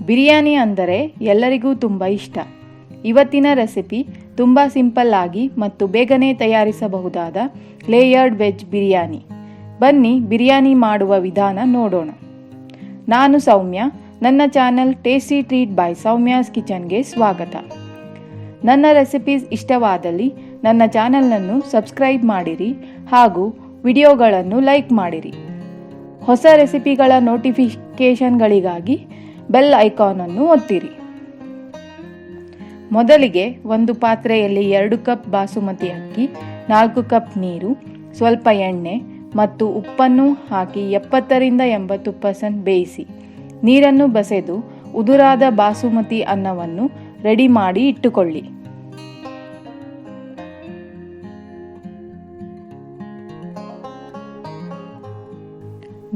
ಬಿರಿಯಾನಿ ಅಂದರೆ ಎಲ್ಲರಿಗೂ ತುಂಬ ಇಷ್ಟ. ಇವತ್ತಿನ ರೆಸಿಪಿ ತುಂಬ ಸಿಂಪಲ್ ಆಗಿ ಮತ್ತು ಬೇಗನೆ ತಯಾರಿಸಬಹುದಾದ ಲೇಯರ್ಡ್ ವೆಜ್ ಬಿರಿಯಾನಿ. ಬನ್ನಿ ಬಿರಿಯಾನಿ ಮಾಡುವ ವಿಧಾನ ನೋಡೋಣ. ನಾನು ಸೌಮ್ಯ. ನನ್ನ channel tasty treat by Soumya's ಕಿಚನ್ಗೆ ಸ್ವಾಗತ. ನನ್ನ ರೆಸಿಪೀಸ್ ಇಷ್ಟವಾದಲ್ಲಿ ನನ್ನ ಚಾನೆಲ್ನನ್ನು ಸಬ್ಸ್ಕ್ರೈಬ್ ಮಾಡಿರಿ ಹಾಗೂ ವಿಡಿಯೋಗಳನ್ನು ಲೈಕ್ ಮಾಡಿರಿ. ಹೊಸ ರೆಸಿಪಿಗಳ ನೋಟಿಫಿಕೇಷನ್ಗಳಿಗಾಗಿ ಬೆಲ್ ಐಕಾನನ್ನು ಒತ್ತಿರಿ. ಮೊದಲಿಗೆ ಒಂದು ಪಾತ್ರೆಯಲ್ಲಿ 2 ಕಪ್ ಬಾಸುಮತಿ ಅಕ್ಕಿ, 4 ಕಪ್ ನೀರು, ಸ್ವಲ್ಪ ಎಣ್ಣೆ ಮತ್ತು ಉಪ್ಪನ್ನು ಹಾಕಿ 70-80% ಬೇಯಿಸಿ. ನೀರನ್ನು ಬಸೆದು ಉದುರಾದ ಬಾಸುಮತಿ ಅನ್ನವನ್ನು ರೆಡಿ ಮಾಡಿ ಇಟ್ಟುಕೊಳ್ಳಿ.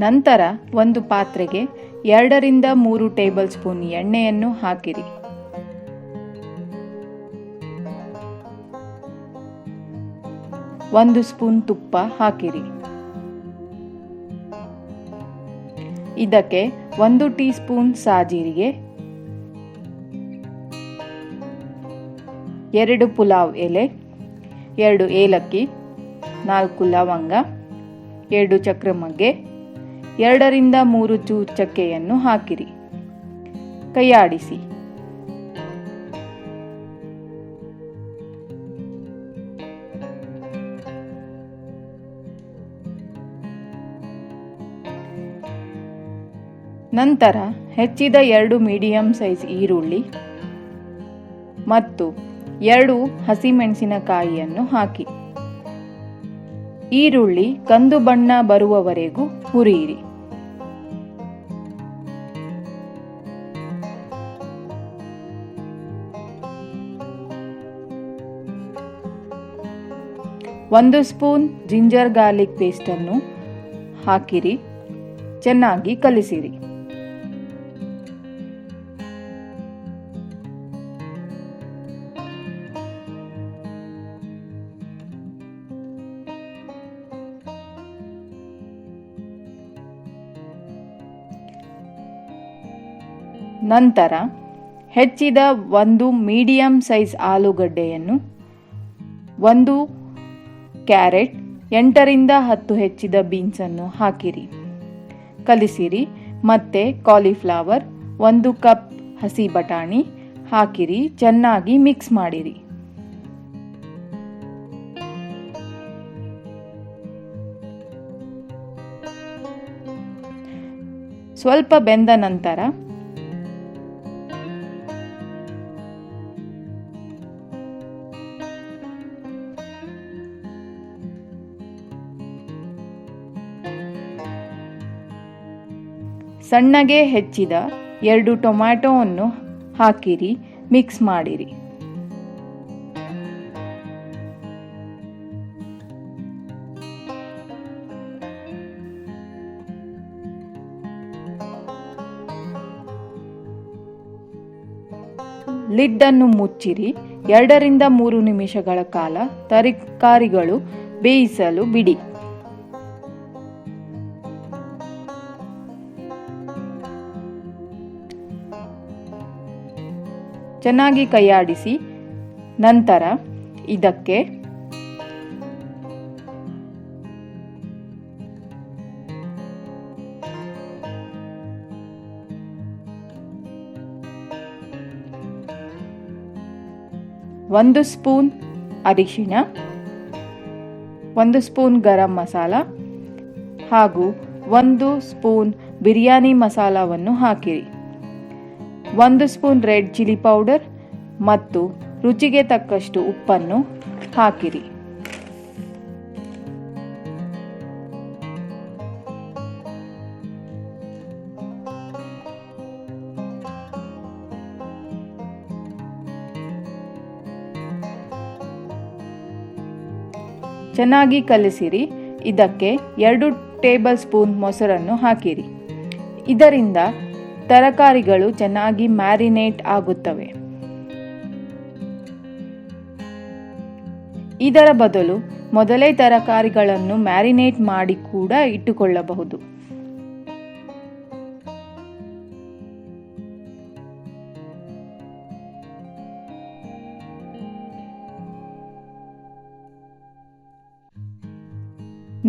ನಂತರ ಒಂದು ಪಾತ್ರೆಗೆ 2-3 ಟೇಬಲ್ ಸ್ಪೂನ್ ಎಣ್ಣೆಯನ್ನು ಹಾಕಿರಿ. ಒಂದು ಸ್ಪೂನ್ ತುಪ್ಪ ಹಾಕಿರಿ. ಇದಕ್ಕೆ 1 ಟೀ ಸ್ಪೂನ್ ಸಾಜೀರಿಗೆ, 2 ಪುಲಾವ್ ಎಲೆ, 2 ಏಲಕ್ಕಿ, 4 ಲವಂಗ, 2 ಚಕ್ರಮಗ್ಗೆ, 2-3 ಚೂರು ಚಕ್ಕೆಯನ್ನು ಹಾಕಿರಿ. ಕೈಯಾಡಿಸಿ. ನಂತರ ಹೆಚ್ಚಿದ 2 ಮೀಡಿಯಂ ಸೈಜ್ ಈರುಳ್ಳಿ ಮತ್ತು 2 ಹಸಿಮೆಣಸಿನಕಾಯಿಯನ್ನು ಹಾಕಿ. ಈರುಳ್ಳಿ ಕಂದು ಬಣ್ಣ ಬರುವವರೆಗೂ ಹುರಿಯಿರಿ. ಒಂದು ಸ್ಪೂನ್ ಜಿಂಜರ್ ಗಾರ್ಲಿಕ್ ಪೇಸ್ಟನ್ನು ಹಾಕಿರಿ. ಚೆನ್ನಾಗಿ ಕಲಿಸಿರಿ. ನಂತರ ಹೆಚ್ಚಿದ 1 ಮೀಡಿಯಂ ಸೈಜ್ ಆಲೂಗಡ್ಡೆಯನ್ನು, 1 ಕ್ಯಾರೆಟ್, 8-10 ಹೆಚ್ಚಿದ ಬೀನ್ಸನ್ನು ಹಾಕಿರಿ. ಕಲಿಸಿರಿ. ಮತ್ತೆ ಕಾಲಿಫ್ಲವರ್, 1 ಕಪ್ ಹಸಿ ಬಟಾಣಿ ಹಾಕಿರಿ. ಚೆನ್ನಾಗಿ ಮಿಕ್ಸ್ ಮಾಡಿರಿ. ಸ್ವಲ್ಪ ಬೆಂದ ನಂತರ ಸಣ್ಣಗೆ ಹೆಚ್ಚಿದ 2 ಟೊಮ್ಯಾಟೊವನ್ನು ಹಾಕಿರಿ. ಮಿಕ್ಸ್ ಮಾಡಿರಿ. ಲಿಡ್ ಅನ್ನು ಮುಚ್ಚಿರಿ. 2-3 ನಿಮಿಷಗಳ ಕಾಲ ತರಕಾರಿಗಳು ಬೇಯಿಸಲು ಬಿಡಿ. ಚೆನ್ನಾಗಿ ಕೈಯಾಡಿಸಿ. ನಂತರ ಇದಕ್ಕೆ ಒಂದು ಸ್ಪೂನ್ ಅರಿಶಿಣ, 1 ಸ್ಪೂನ್ ಗರಂ ಮಸಾಲ ಹಾಗೂ 1 ಸ್ಪೂನ್ ಬಿರಿಯಾನಿ ಮಸಾಲವನ್ನು ಹಾಕಿರಿ. 1 ಸ್ಪೂನ್ ರೆಡ್ ಚಿಲ್ಲಿ ಪೌಡರ್ ಮತ್ತು ರುಚಿಗೆ ತಕ್ಕಷ್ಟು ಉಪ್ಪನ್ನು ಹಾಕಿರಿ. ಚೆನ್ನಾಗಿ ಕಲಿಸಿರಿ. ಇದಕ್ಕೆ 2 ಟೇಬಲ್ ಸ್ಪೂನ್ ಮೊಸರನ್ನು ಹಾಕಿರಿ. ಇದರಿಂದ ತರಕಾರಿಗಳು ಚೆನ್ನಾಗಿ ಮ್ಯಾರಿನೇಟ್ ಆಗುತ್ತವೆ. ಇದರ ಬದಲು ಮೊದಲೇ ತರಕಾರಿಗಳನ್ನು ಮ್ಯಾರಿನೇಟ್ ಮಾಡಿ ಕೂಡ ಇಟ್ಟುಕೊಳ್ಳಬಹುದು.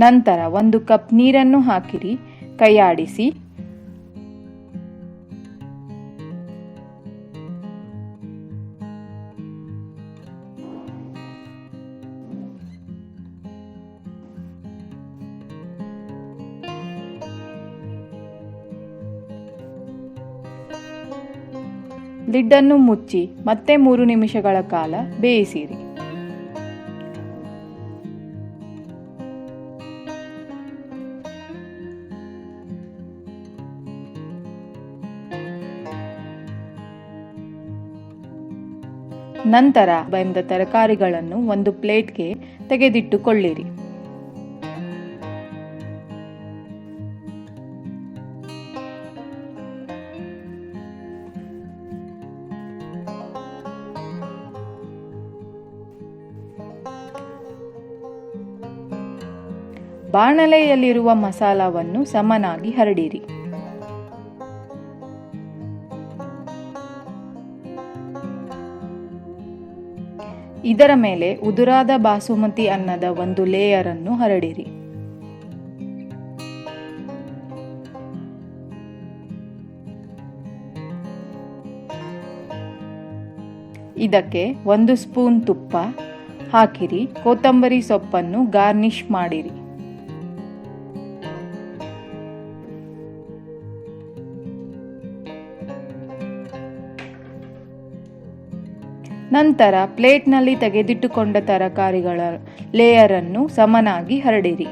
ನಂತರ 1 ಕಪ್ ನೀರನ್ನು ಹಾಕಿರಿ, ಕೈಯಾಡಿಸಿ. ಲಿಡ್ಡನ್ನು ಮುಚ್ಚಿ ಮತ್ತೆ 3 ನಿಮಿಷಗಳ ಕಾಲ ಬೇಯಿಸಿರಿ. ನಂತರ ಬೆಂದ ತರಕಾರಿಗಳನ್ನು ಒಂದು ಪ್ಲೇಟ್ಗೆ ತೆಗೆದಿಟ್ಟುಕೊಳ್ಳಿರಿ. ಬಾಣಲೆಯಲ್ಲಿರುವ ಮಸಾಲವನ್ನು ಸಮನಾಗಿ ಹರಡಿರಿ. ಇದರ ಮೇಲೆ ಉದುರಾದ ಬಾಸುಮತಿ ಅನ್ನದ ಒಂದು ಲೇಯರ್ ಅನ್ನು ಹರಡಿರಿ. ಇದಕ್ಕೆ 1 ಸ್ಪೂನ್ ತುಪ್ಪ ಹಾಕಿರಿ. ಕೊತ್ತಂಬರಿ ಸೊಪ್ಪನ್ನು ಗಾರ್ನಿಷ್ ಮಾಡಿರಿ. ನಂತರ ಪ್ಲೇಟ್ನಲ್ಲಿ ತೆಗೆದಿಟ್ಟುಕೊಂಡ ತರಕಾರಿಗಳ ಲೇಯರ್ ಅನ್ನು ಸಮನಾಗಿ ಹರಡಿರಿ.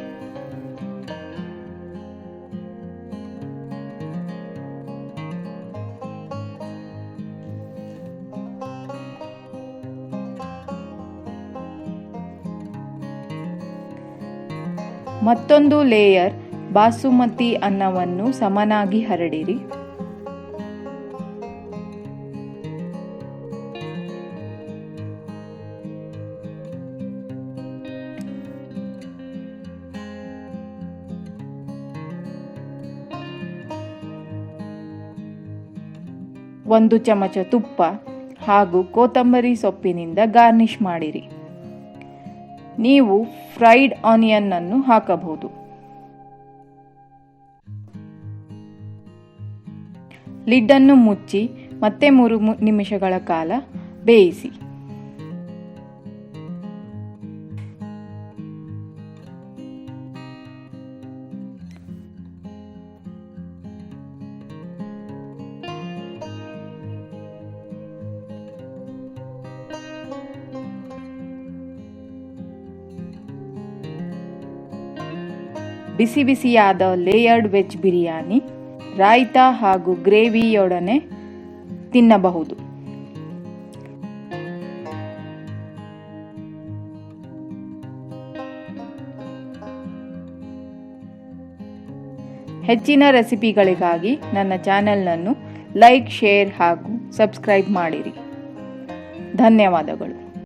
ಮತ್ತೊಂದು ಲೇಯರ್ ಬಾಸುಮತಿ ಅನ್ನವನ್ನು ಸಮನಾಗಿ ಹರಡಿರಿ. ಒಂದು ಚಮಚ ತುಪ್ಪ ಹಾಗೂ ಕೊತ್ತಂಬರಿ ಸೊಪ್ಪಿನಿಂದ ಗಾರ್ನಿಷ್ ಮಾಡಿರಿ. ನೀವು ಫ್ರೈಡ್ ಆನಿಯನ್ ಅನ್ನು ಹಾಕಬಹುದು. ಲಿಡ್ ಅನ್ನು ಮುಚ್ಚಿ ಮತ್ತೆ 3 ನಿಮಿಷಗಳ ಕಾಲ ಬೇಯಿಸಿ. ಬಿಸಿ ಬಿಸಿಯಾದ ಲೇಯರ್ಡ್ ವೆಜ್ ಬಿರಿಯಾನಿ ರಾಯ್ತಾ ಹಾಗೂ ಗ್ರೇವಿಯೊಡನೆ ತಿನ್ನಬಹುದು. ಹೆಚ್ಚಿನ ರೆಸಿಪಿಗಳಿಗಾಗಿ ನನ್ನ ಚಾನೆಲ್ನನ್ನು ಲೈಕ್, ಶೇರ್ ಹಾಗೂ ಸಬ್ಸ್ಕ್ರೈಬ್ ಮಾಡಿರಿ. ಧನ್ಯವಾದಗಳು.